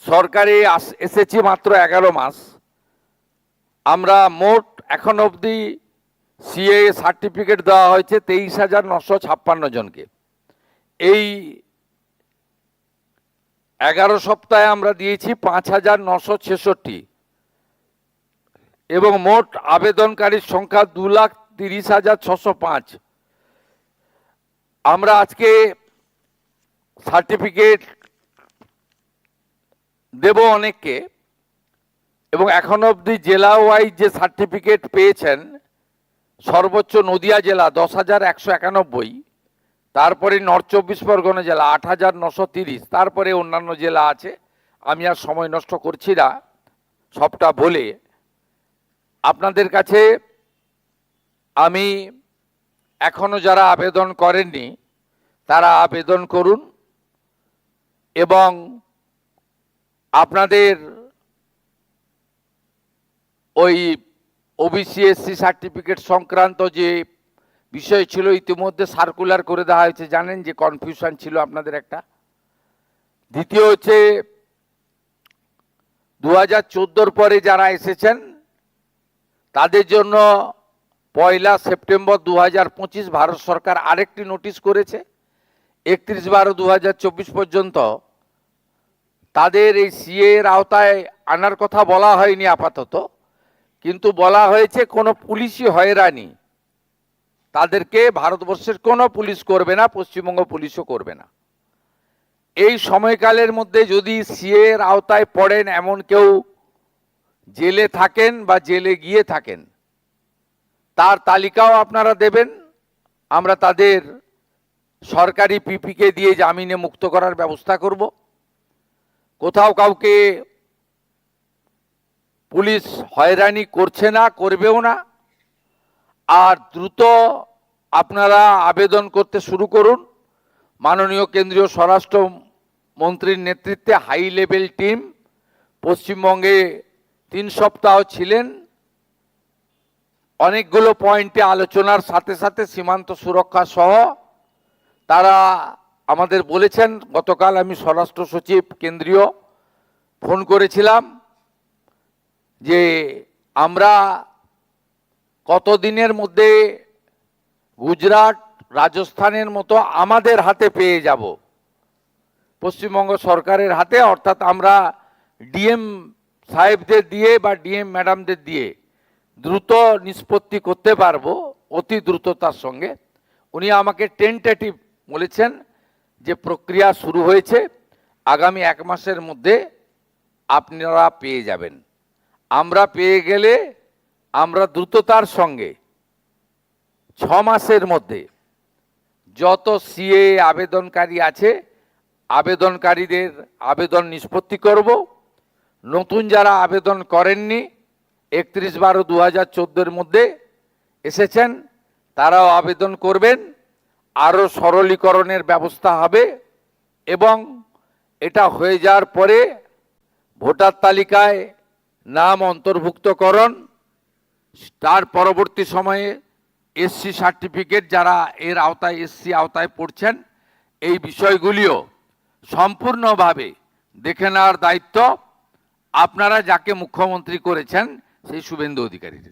সরকারে এসেছি মাত্র 11 মাস। আমরা মোট এখন অবধি সিএ সার্টিফিকেট দেওয়া হয়েছে 23,956 জনকে। এই 11 সপ্তাহে আমরা দিয়েছি 5,966 এবং মোট আবেদনকারীর সংখ্যা 2,30,605। আমরা আজকে সার্টিফিকেট দেব অনেককে, এবং এখন অবধি জেলা ওয়াইজ যে সার্টিফিকেট পেয়েছেন, সর্বোচ্চ নদিয়া জেলা 10,191, তারপরে নর্থ 24 পরগনা জেলা 8,930, তারপরে অন্যান্য জেলা আছে। আমি আর সময় নষ্ট করছি না সবটা বলে। আপনাদের কাছে আমি এখনো যারা আবেদন করেননি তারা আবেদন করুন, এবং আপনাদের ওই ওবিসি এসসি সার্টিফিকেট সংক্রান্ত যে বিষয় ছিল ইতিমধ্যে সার্কুলার করে দেওয়া হয়েছে। জানেন যে কনফিউশন ছিল আপনাদের একটা। দ্বিতীয় হচ্ছে 2014 পরে যারা এসেছেন তাদের জন্য 1 সেপ্টেম্বর 2025 ভারত সরকার আরেকটি নোটিশ করেছে। 31/12/2024 পর্যন্ত তাদের এই সিএ এর আওতায় আনার কথা বলা হয়নি আপাতত, কিন্তু বলা হয়েছে কোনো পুলিশই হয়রানি তাদেরকে ভারতবর্ষের কোনো পুলিশ করবে না, পশ্চিমবঙ্গ পুলিশও করবে না। এই সময়কালের মধ্যে যদি সিএ এর আওতায় পড়েন, এমন কেউ জেলে থাকেন বা জেলে গিয়ে থাকেন, তার তালিকাও আপনারা দেবেন। আমরা তাদের সরকারি পিপিকে দিয়ে জামিনে মুক্ত করার ব্যবস্থা করব। কোথাও কাউকে পুলিশ হয়রানি করছে না, করবেও না। আর দ্রুত আপনারা আবেদন করতে শুরু করুন। মাননীয় কেন্দ্রীয় স্বরাষ্ট্র মন্ত্রীর নেতৃত্বে হাই লেভেল টিম পশ্চিমবঙ্গে 3 সপ্তাহ ছিলেন। অনেকগুলো পয়েন্টে আলোচনার সাথে সাথে সীমান্ত সুরক্ষা সহ তারা আমাদের বলেছেন। গতকাল আমি স্বরাষ্ট্র সচিব কেন্দ্রীয় ফোন করেছিলাম যে আমরা কতদিনের মধ্যে গুজরাট, রাজস্থানের মতো আমাদের হাতে পেয়ে যাব, পশ্চিমবঙ্গ সরকারের হাতে। অর্থাৎ আমরা ডিএম সাহেবদের দিয়ে বা ডিএম ম্যাডামদের দিয়ে দ্রুত নিষ্পত্তি করতে পারবো, অতি দ্রুততার সঙ্গে। উনি আমাকে টেন্টেটিভ বলেছেন যে প্রক্রিয়া শুরু হয়েছে, আগামী 1 মাসের মধ্যে আপনারা পেয়ে যাবেন। আমরা পেয়ে গেলে আমরা দ্রুততার সঙ্গে 6 মাসের মধ্যে যত সিএ আবেদনকারী আছে আবেদনকারীদের আবেদন নিষ্পত্তি করব। নতুন যারা আবেদন করেননি 31/12/2014 মধ্যে এসেছেন তারাও আবেদন করবেন। আরও সরলীকরণের ব্যবস্থা হবে, এবং এটা হয়ে যাওয়ার পরে ভোটার তালিকায় নাম অন্তর্ভুক্তকরণ, তার পরবর্তী সময়ে এসসি সার্টিফিকেট যারা এর আওতায় এসসি আওতায় পড়ছেন, এই বিষয়গুলিও সম্পূর্ণভাবে দেখে নেওয়ার দায়িত্ব আপনারা যাকে মুখ্যমন্ত্রী করেছেন সেই শুভেন্দু অধিকারীর।